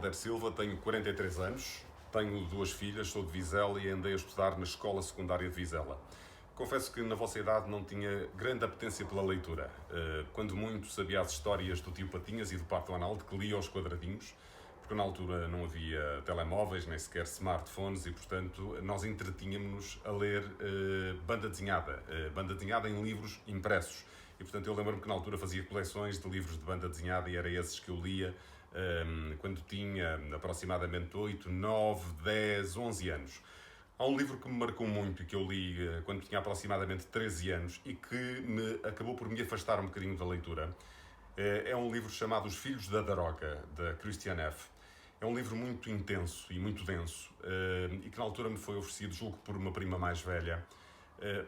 Helder Silva, tenho 43 anos, tenho duas filhas, sou de Vizela e andei a estudar na escola secundária de Vizela. Confesso que na vossa idade não tinha grande apetência pela leitura. Quando muito sabia as histórias do tio Patinhas e do Pato Donald, que lia aos quadradinhos, porque na altura não havia telemóveis, nem sequer smartphones e, portanto, nós entretínhamos-nos a ler banda desenhada em livros impressos. E, portanto, eu lembro-me que na altura fazia coleções de livros de banda desenhada e era esses que eu lia quando tinha aproximadamente 8, 9, 10, 11 anos. Há um livro que me marcou muito e que eu li quando tinha aproximadamente 13 anos e que acabou por me afastar um bocadinho da leitura. É um livro chamado Os Filhos da Droga, da Christiane F. É um livro muito intenso e muito denso e que na altura me foi oferecido, julgo, por uma prima mais velha,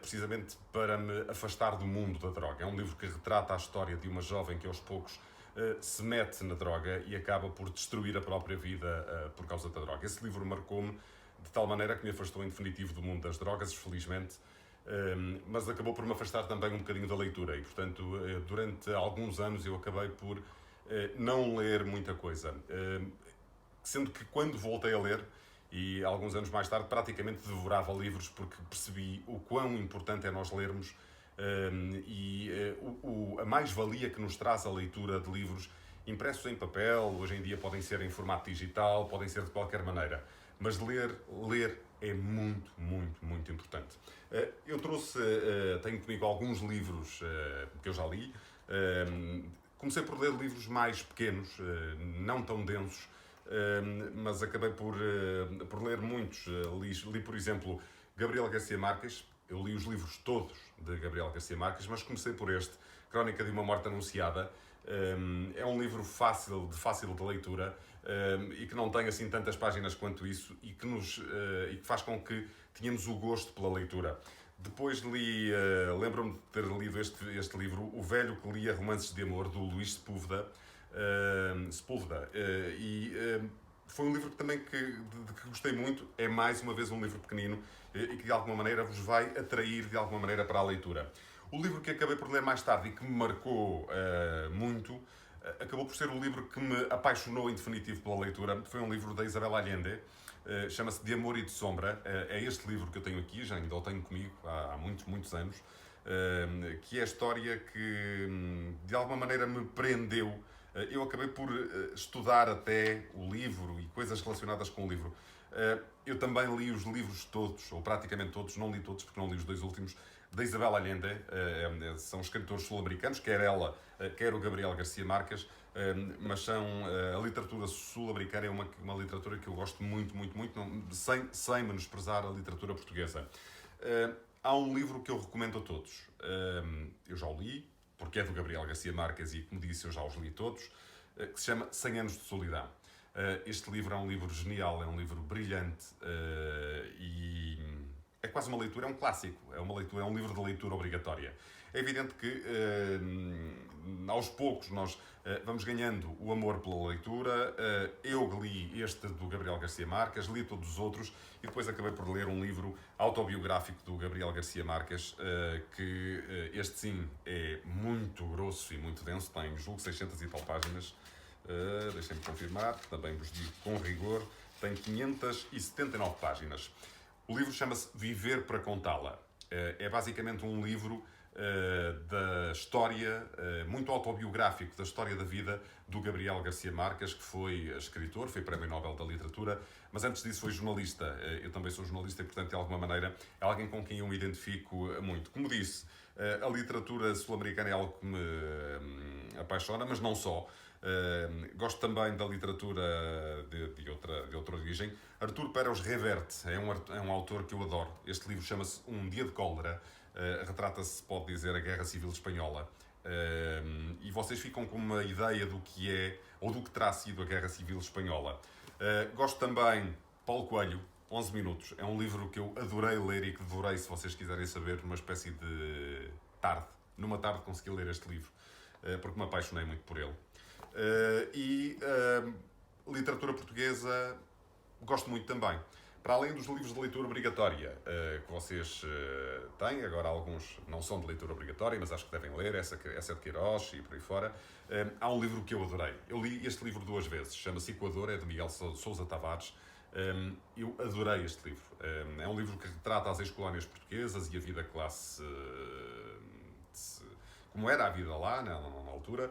precisamente para me afastar do mundo da droga. É um livro que retrata a história de uma jovem que aos poucos se mete na droga e acaba por destruir a própria vida por causa da droga. Esse livro marcou-me de tal maneira que me afastou em definitivo do mundo das drogas, felizmente, mas acabou por me afastar também um bocadinho da leitura e, portanto, durante alguns anos eu acabei por não ler muita coisa. Sendo que quando voltei a ler, e alguns anos mais tarde, praticamente devorava livros porque percebi o quão importante é nós lermos a mais-valia que nos traz a leitura de livros impressos em papel, hoje em dia podem ser em formato digital, podem ser de qualquer maneira. Mas ler é muito, muito, muito importante. Eu tenho comigo alguns livros que eu já li. Comecei por ler livros mais pequenos, não tão densos, mas acabei por ler muitos. Li, por exemplo, Gabriel García Márquez. Eu li os livros todos de Gabriel García Márquez, mas comecei por este, Crónica de uma Morte Anunciada. É um livro de fácil de leitura e que não tem assim tantas páginas quanto isso e que faz com que tenhamos o gosto pela leitura. Depois lembro-me de ter lido este livro, O Velho que Lia Romances de Amor, do Luís Sepúlveda. Foi um livro de que gostei muito. É mais uma vez um livro pequenino e que de alguma maneira vos vai atrair de alguma maneira para a leitura. O livro que acabei por ler mais tarde e que me marcou muito acabou por ser o livro que me apaixonou em definitivo pela leitura. Foi um livro da Isabel Allende, chama-se De Amor e de Sombra. É este livro que eu tenho aqui, já ainda o tenho comigo há muitos, muitos anos, que é a história que de alguma maneira me prendeu. Eu acabei por estudar até o livro e coisas relacionadas com o livro. Eu também li os livros todos, ou praticamente todos, não li todos porque não li os dois últimos, da Isabel Allende. São escritores sul-americanos, quer ela, quer o Gabriel García Márquez, mas a literatura sul-americana é uma literatura que eu gosto muito, muito, muito, sem menosprezar a literatura portuguesa. Há um livro que eu recomendo a todos. Eu já o li, porque é do Gabriel García Márquez e, como disse, eu já os li todos, que se chama 100 Anos de Solidão. Este livro é um livro genial, é um livro brilhante e é quase uma leitura, é um clássico, é um livro de leitura obrigatória. É evidente que aos poucos nós vamos ganhando o amor pela leitura. Eu li este do Gabriel García Márquez, li todos os outros e depois acabei por ler um livro autobiográfico do Gabriel García Márquez, que este sim é muito grosso e muito denso, tem julgo 600 e tal páginas. Deixem-me confirmar, também vos digo com rigor, tem 579 páginas. O livro chama-se Viver para Contá-la. É basicamente um livro da história, muito autobiográfico, da história da vida do Gabriel García Márquez, que foi escritor, foi Prémio Nobel da Literatura, mas antes disso foi jornalista. Eu também sou jornalista e, portanto, de alguma maneira, é alguém com quem eu me identifico muito. Como disse, a literatura sul-americana é algo que me apaixona, mas não só. Gosto também da literatura de outra origem. Artur Pérez Reverte é um autor que eu adoro. Este livro chama-se Um Dia de Cólera. Retrata-se, pode dizer, a Guerra Civil Espanhola. E vocês ficam com uma ideia do que é, ou do que terá sido a Guerra Civil Espanhola. Gosto também Paulo Coelho, 11 minutos. É um livro que eu adorei ler e que devorei, se vocês quiserem saber, numa espécie de tarde. Numa tarde consegui ler este livro, porque me apaixonei muito por ele. Literatura portuguesa gosto muito também. Para além dos livros de leitura obrigatória que vocês têm, agora alguns não são de leitura obrigatória, mas acho que devem ler, essa é de Queiroz e por aí fora, há um livro que eu adorei. Eu li este livro 2 vezes, chama-se Equador, é de Miguel Sousa Tavares. Eu adorei este livro. É um livro que retrata as ex-colónias portuguesas e a vida classe... como era a vida lá, na altura.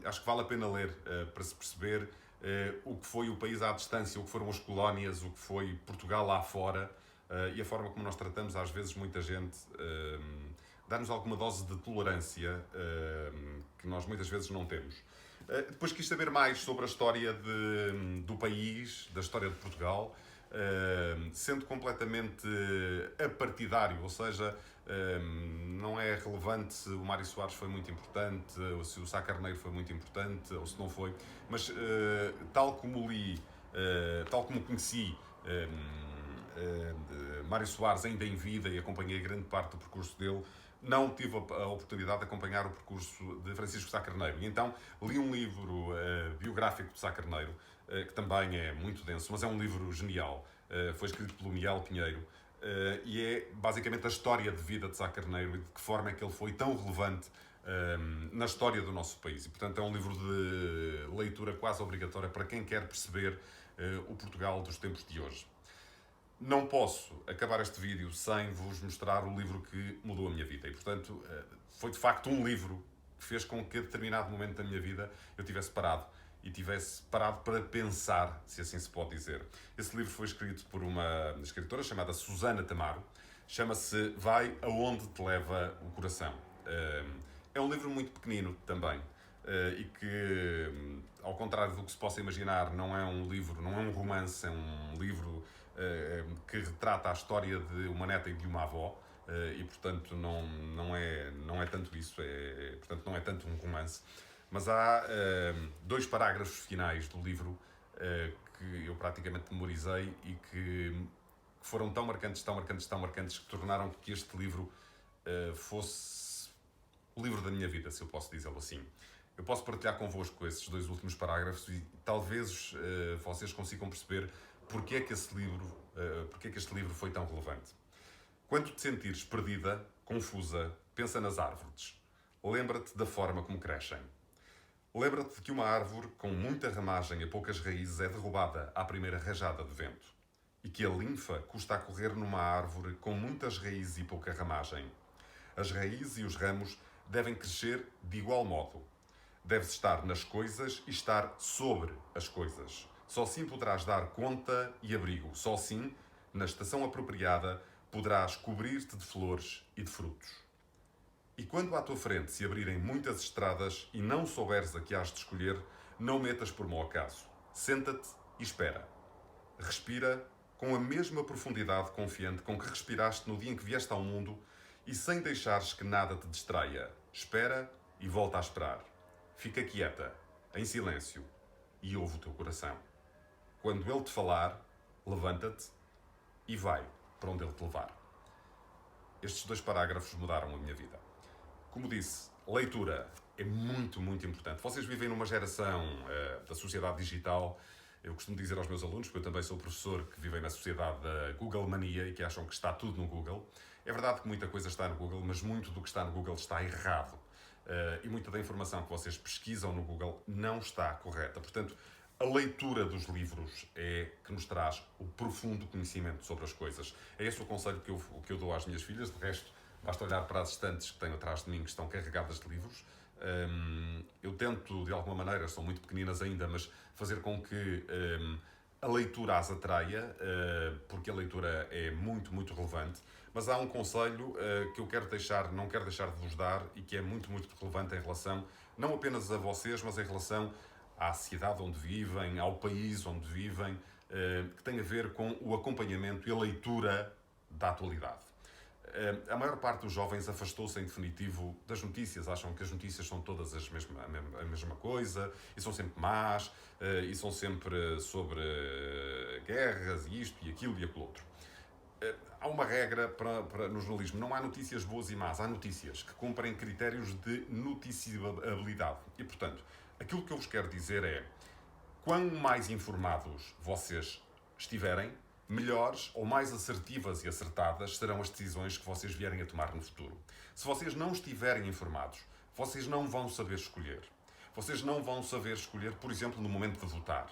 Acho que vale a pena ler para se perceber o que foi o país à distância, o que foram as colónias, o que foi Portugal lá fora e a forma como nós tratamos, às vezes, muita gente, dá-nos alguma dose de tolerância que nós muitas vezes não temos. Depois quis saber mais sobre a história do país, da história de Portugal, sendo completamente apartidário, ou seja, não é relevante se o Mário Soares foi muito importante, ou se o Sá Carneiro foi muito importante, ou se não foi, mas tal como li, tal como conheci Mário Soares ainda em vida e acompanhei grande parte do percurso dele, não tive a oportunidade de acompanhar o percurso de Francisco Sá Carneiro. E então li um livro biográfico de Sá Carneiro, que também é muito denso, mas é um livro genial. Foi escrito pelo Miguel Pinheiro e é basicamente a história de vida de Sá Carneiro e de que forma é que ele foi tão relevante na história do nosso país. E, portanto, é um livro de leitura quase obrigatória para quem quer perceber o Portugal dos tempos de hoje. Não posso acabar este vídeo sem vos mostrar o livro que mudou a minha vida. E, portanto, foi de facto um livro que fez com que a determinado momento da minha vida eu tivesse parado. E tivesse parado para pensar, se assim se pode dizer. Esse livro foi escrito por uma escritora chamada Susana Tamaro. Chama-se Vai Aonde Te Leva o Coração. É um livro muito pequenino também. E que, ao contrário do que se possa imaginar, não é um livro, não é um romance, é um livro que retrata a história de uma neta e de uma avó. E, portanto, não é tanto isso. Portanto, não é tanto um romance. Mas há 2 parágrafos finais do livro que eu praticamente memorizei e que foram tão marcantes, que tornaram que este livro fosse o livro da minha vida, se eu posso dizê-lo assim. Eu posso partilhar convosco esses 2 últimos parágrafos e talvez vocês consigam perceber porque é que este livro foi tão relevante. Quando te sentires perdida, confusa, pensa nas árvores. Lembra-te da forma como crescem. Lembra-te de que uma árvore com muita ramagem e poucas raízes é derrubada à primeira rajada de vento. E que a linfa custa a correr numa árvore com muitas raízes e pouca ramagem. As raízes e os ramos devem crescer de igual modo. Deves estar nas coisas e estar sobre as coisas. Só assim poderás dar conta e abrigo. Só assim, na estação apropriada, poderás cobrir-te de flores e de frutos. E quando à tua frente se abrirem muitas estradas e não souberes a que has de escolher, não metas por mau acaso. Senta-te e espera. Respira com a mesma profundidade confiante com que respiraste no dia em que vieste ao mundo e sem deixares que nada te distraia. Espera e volta a esperar. Fica quieta, em silêncio, e ouve o teu coração. Quando ele te falar, levanta-te e vai para onde ele te levar. Estes 2 parágrafos mudaram a minha vida. Como disse, leitura é muito, muito importante. Vocês vivem numa geração da sociedade digital. Eu costumo dizer aos meus alunos, porque eu também sou professor, que vivem na sociedade da Google Mania e que acham que está tudo no Google. É verdade que muita coisa está no Google, mas muito do que está no Google está errado. E muita da informação que vocês pesquisam no Google não está correta. Portanto, a leitura dos livros é que nos traz o profundo conhecimento sobre as coisas. É esse o conselho que eu dou às minhas filhas. De resto, basta olhar para as estantes que tenho atrás de mim, que estão carregadas de livros. Eu tento, de alguma maneira, são muito pequeninas ainda, mas fazer com que a leitura as atraia, porque a leitura é muito, muito relevante. Mas há um conselho que eu não quero deixar de vos dar e que é muito, muito relevante em relação, não apenas a vocês, mas em relação à cidade onde vivem, ao país onde vivem, que tem a ver com o acompanhamento e a leitura da atualidade. A maior parte dos jovens afastou-se, em definitivo, das notícias. Acham que as notícias são todas a mesma coisa e são sempre más e são sempre sobre guerras e isto e aquilo e aquilo outro. Há uma regra no jornalismo. Não há notícias boas e más. Há notícias que cumprem critérios de noticiabilidade. E, portanto, aquilo que eu vos quero dizer é: quanto mais informados vocês estiverem, melhores ou mais assertivas e acertadas serão as decisões que vocês vierem a tomar no futuro. Se vocês não estiverem informados, vocês não vão saber escolher. Vocês não vão saber escolher, por exemplo, no momento de votar.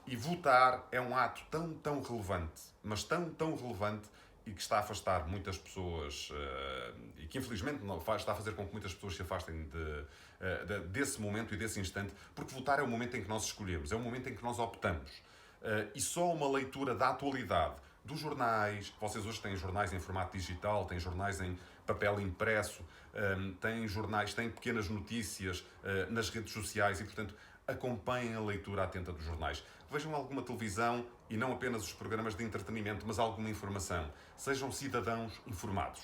E votar é um ato tão relevante, mas tão relevante, e que está a afastar muitas pessoas, e que infelizmente está a fazer com que muitas pessoas se afastem desse momento e desse instante, porque votar é o momento em que nós escolhemos, é o momento em que nós optamos. E só uma leitura da atualidade dos jornais, vocês hoje têm jornais em formato digital, têm jornais em papel impresso, têm jornais, têm pequenas notícias nas redes sociais e, portanto, acompanhem a leitura atenta dos jornais. Vejam alguma televisão e não apenas os programas de entretenimento, mas alguma informação. Sejam cidadãos informados,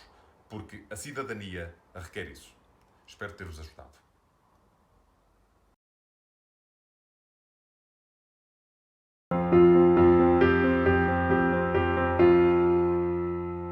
porque a cidadania requer isso. Espero ter-vos ajudado.